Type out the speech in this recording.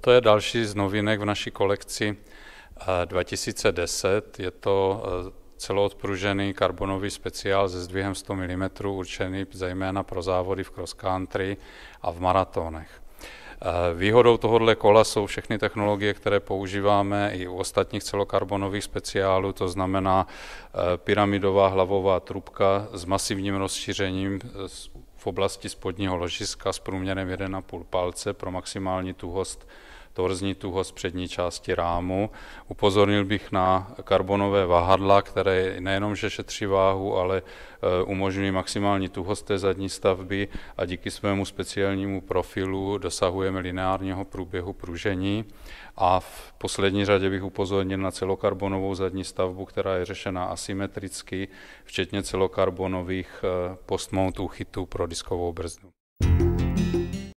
Toto je další z novinek v naší kolekci 2010. Je to celoodpružený karbonový speciál se zdvihem 100 mm, určený zejména pro závody v cross country a v maratonech. Výhodou tohoto kola jsou všechny technologie, které používáme i u ostatních celokarbonových speciálů, to znamená pyramidová hlavová trubka s masivním rozšířením v oblasti spodního ložiska s průměrem 1,5 palce pro maximální tuhost, torzní tuhost přední části rámu. Upozornil bych na karbonové vahadla, které nejenom že šetří váhu, ale umožňují maximální tuhost té zadní stavby a díky svému speciálnímu profilu dosahujeme lineárního průběhu pružení. A v poslední řadě bych upozornil na celokarbonovou zadní stavbu, která je řešena asymetricky, včetně celokarbonových postmount úchytů pro diskovou brzdu.